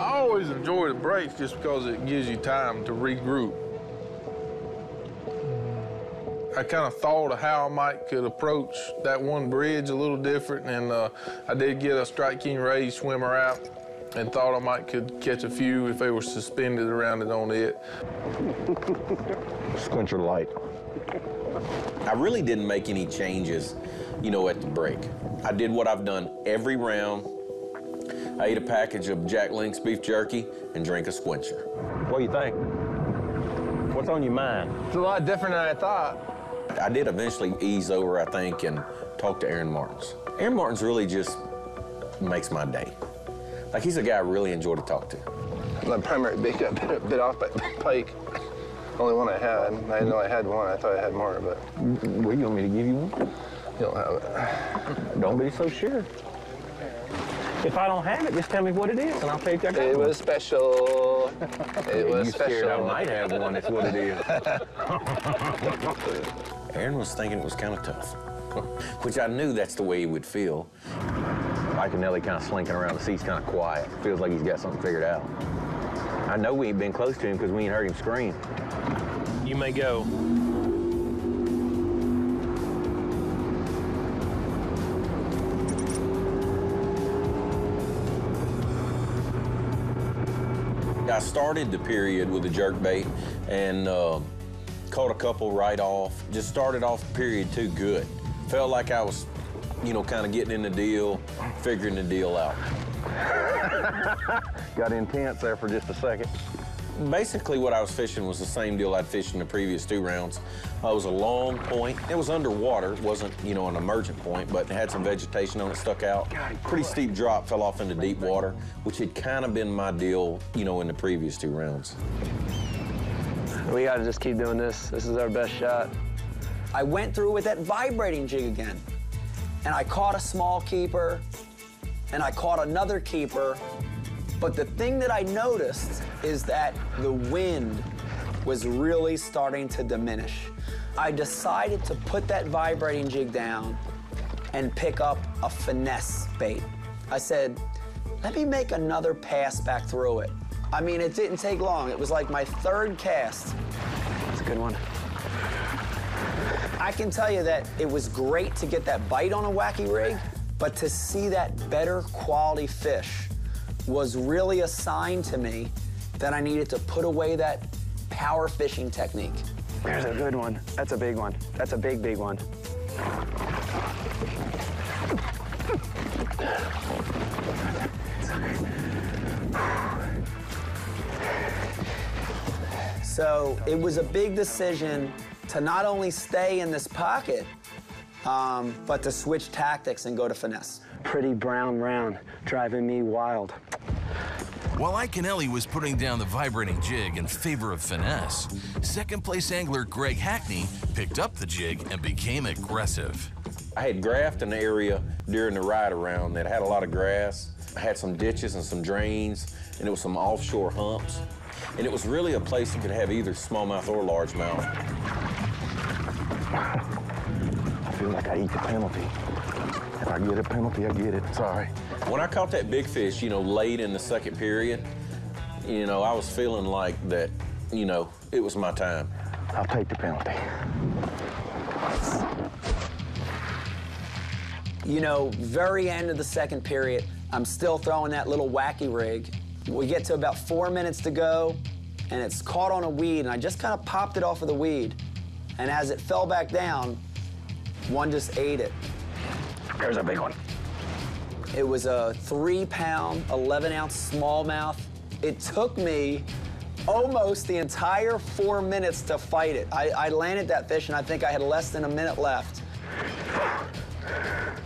I always enjoy the breaks just because it gives you time to regroup. I kind of thought of how I could approach that one bridge a little different, and I did get a strike king raised swimmer out and thought I could catch a few if they were suspended around it on it. Squincher light. I really didn't make any changes, you know, at the break. I did what I've done every round. I ate a package of Jack Link's beef jerky and drank a squincher. What do you think? What's on your mind? It's a lot different than I thought. I did eventually ease over, I think, and talk to Aaron Martins. Aaron Martins really just makes my day. Like, he's a guy I really enjoy to talk to. My primary bait got bit off by pike. Only one I had. I didn't know I had one. I thought I had more, but... Well, you want me to give you one? You don't have it. Don't be so sure. If I don't have it, just tell me what it is, and I'll take that. It was special. It was you scared special. I might have one, that's what it is. Aaron was thinking it was kind of tough, which I knew that's the way he would feel. Mike and Nelly kind of slinking around the seats, kind of quiet. Feels like he's got something figured out. I know we ain't been close to him because we ain't heard him scream. You may go. I started the period with a jerkbait and caught a couple right off. Just started off the period too good. Felt like I was, you know, kind of getting in the deal, figuring the deal out. Got intense there for just a second. Basically, what I was fishing was the same deal I'd fished in the previous 2 rounds. It was a long point. It was underwater. It wasn't, you know, an emergent point, but it had some vegetation on it, stuck out. Pretty steep drop, fell off into deep water, which had kind of been my deal, you know, in the previous 2 rounds. We gotta just keep doing this. This is our best shot. I went through with that vibrating jig again, and I caught a small keeper, and I caught another keeper. But the thing that I noticed is that the wind was really starting to diminish. I decided to put that vibrating jig down and pick up a finesse bait. I said, let me make another pass back through it. I mean, it didn't take long. It was like my 3rd cast. That's a good one. I can tell you that it was great to get that bite on a wacky rig, but to see that better quality fish was really a sign to me that I needed to put away that power fishing technique. There's a good one. That's a big one. That's a big, big one. So it was a big decision to not only stay in this pocket, but to switch tactics and go to finesse. Pretty brown round, driving me wild. While Ike Kennelly was putting down the vibrating jig in favor of finesse, second-place angler Greg Hackney picked up the jig and became aggressive. I had graphed an area during the ride-around that had a lot of grass. I had some ditches and some drains, and it was some offshore humps. And it was really a place that could have either smallmouth or largemouth. I feel like I eat the penalty. If I get a penalty, I get it. Sorry. When I caught that big fish, you know, late in the 2nd period, you know, I was feeling like that, you know, it was my time. I'll take the penalty. You know, very end of the 2nd period, I'm still throwing that little wacky rig. We get to about 4 minutes to go, and it's caught on a weed, and I just kind of popped it off of the weed. And as it fell back down, one just ate it. There's a big one. It was a 3-pound, 11-ounce smallmouth. It took me almost the entire 4 minutes to fight it. I landed that fish, and I think I had less than a minute left.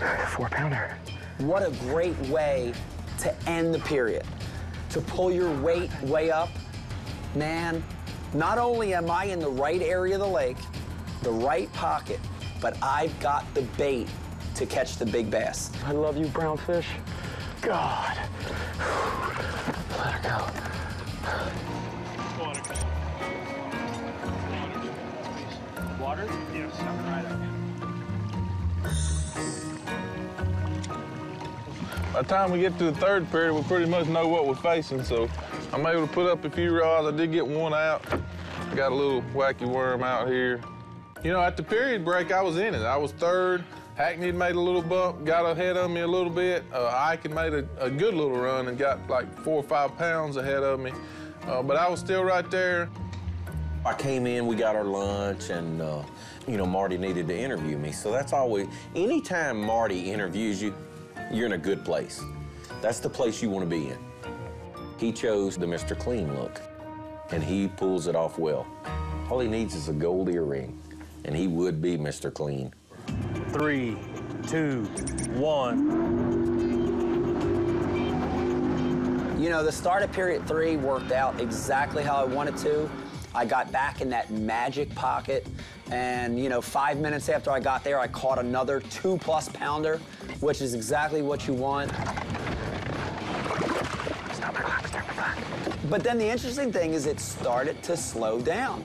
4-pounder. What a great way to end the period. To pull your weight way up. Man, not only am I in the right area of the lake, the right pocket, but I've got the bait to catch the big bass. I love you, brown fish. God. Let her go. Water? Yes, I'm right up here. By the time we get to the third period, we pretty much know what we're facing, so I'm able to put up a few rods. I did get one out. I got a little wacky worm out here. You know, at the period break, I was in it. I was third. Hackney had made a little bump, got ahead of me a little bit. Ike had made a good little run and got like 4 or 5 pounds ahead of me. But I was still right there. I came in, we got our lunch, and you know, Marty needed to interview me. So that's always, anytime Marty interviews you, you're in a good place. That's the place you want to be in. He chose the Mr. Clean look, and he pulls it off well. All he needs is a gold earring, and he would be Mr. Clean. 3, 2, 1. You know, the start of period 3 worked out exactly how I wanted to. I got back in that magic pocket, and, you know, 5 minutes after I got there, I caught another 2+ pounder, which is exactly what you want. Stop my clock, start my clock. But then the interesting thing is it started to slow down.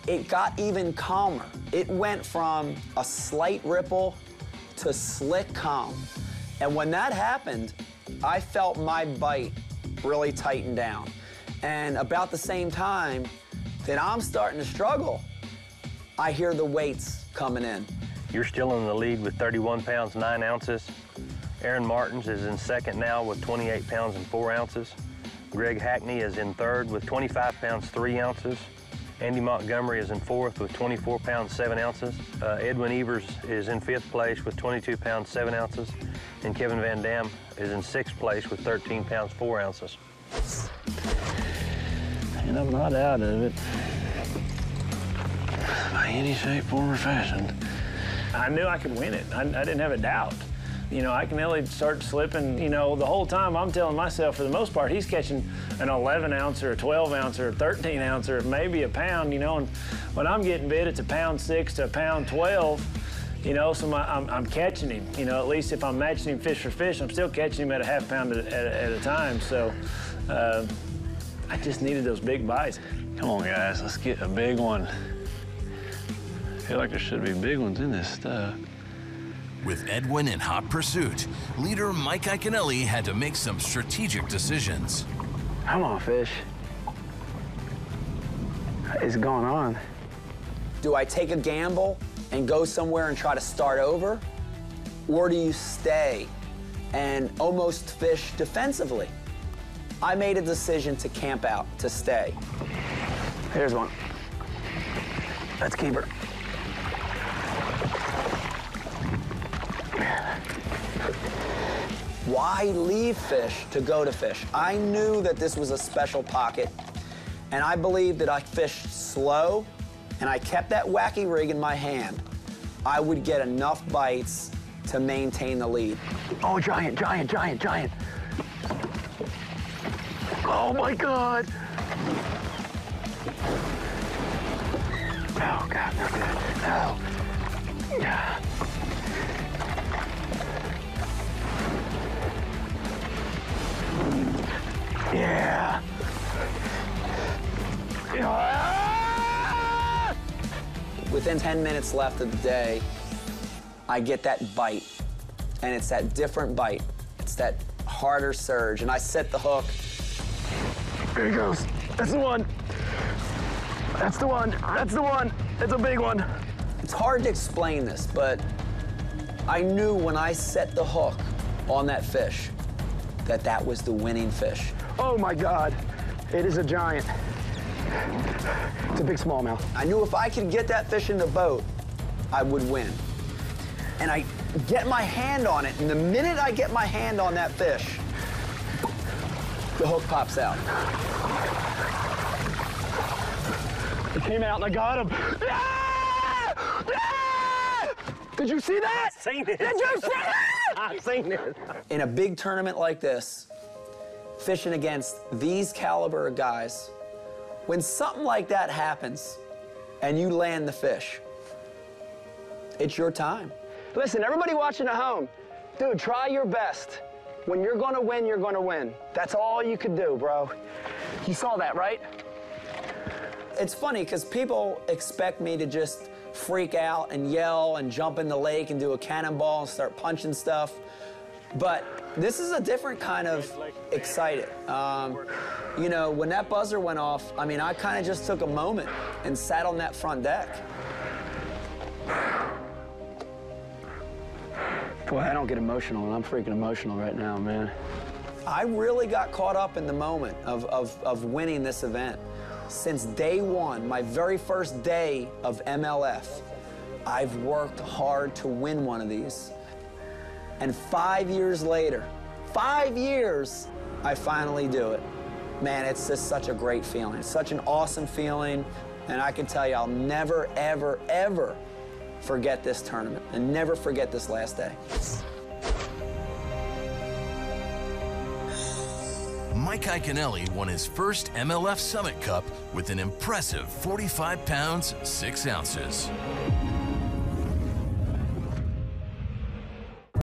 It got even calmer. It went from a slight ripple to slick calm. And when that happened, I felt my bite really tighten down. And about the same time that I'm starting to struggle, I hear the weights coming in. You're still in the lead with 31 pounds, 9 ounces. Aaron Martins is in second now with 28 pounds and 4 ounces. Greg Hackney is in third with 25 pounds, 3 ounces. Andy Montgomery is in fourth with 24 pounds, 7 ounces. Edwin Evers is in 5th place with 22 pounds, 7 ounces. And Kevin Van Dam is in 6th place with 13 pounds, 4 ounces. And I'm not out of it by any shape, form, or fashion. I knew I could win it. I didn't have a doubt. You know, I can only start slipping, you know, the whole time I'm telling myself, for the most part, he's catching an 11 ounce or a 12 ounce or a 13 ounce or maybe a pound, you know, and when I'm getting bit, it's a pound 6 to a pound 12, you know, so I'm catching him, you know, at least if I'm matching him fish for fish, I'm still catching him at a ½ pound at a time, so I just needed those big bites. Come on, guys, let's get a big one. I feel like there should be big ones in this stuff. With Edwin in hot pursuit, leader Mike Iaconelli had to make some strategic decisions. Come on, fish. What is going on? Do I take a gamble and go somewhere and try to start over? Or do you stay and almost fish defensively? I made a decision to camp out, to stay. Here's one. Let's keep her. Why leave fish to go to fish? I knew that this was a special pocket, and I believed that I fished slow, and I kept that wacky rig in my hand. I would get enough bites to maintain the lead. Oh, giant, giant, giant, giant. Oh, my God. Oh, God, no good. No. Yeah. Yeah. Within 10 minutes left of the day, I get that bite, and it's that different bite. It's that harder surge, and I set the hook. There he goes. That's the one. That's the one. That's the one. It's a big one. It's hard to explain this, but I knew when I set the hook on that fish that that was the winning fish. Oh, my God. It is a giant. It's a big smallmouth. I knew if I could get that fish in the boat, I would win. And I get my hand on it, and the minute I get my hand on that fish, the hook pops out. He came out and I got him. Ah! Ah! Did you see that? I've seen it. Did you see it? I've seen it. In a big tournament like this, fishing against these caliber of guys, when something like that happens and you land the fish, it's your time. Listen, everybody watching at home, dude, try your best. When you're gonna win, you're gonna win. That's all you can do, bro. You saw that, right? It's funny because people expect me to just freak out and yell and jump in the lake and do a cannonball and start punching stuff. But this is a different kind of excited. You know, when that buzzer went off, I mean, I kind of just took a moment and sat on that front deck. Boy, I don't get emotional, and I'm freaking emotional right now, man. I really got caught up in the moment of winning this event. Since day one, my very first day of MLF, I've worked hard to win one of these. And 5 years later, 5 years, I finally do it. Man, it's just such a great feeling. It's such an awesome feeling. And I can tell you, I'll never, ever, ever forget this tournament and never forget this last day. Mike Iaconelli won his first MLF Summit Cup with an impressive 45 pounds, 6 ounces.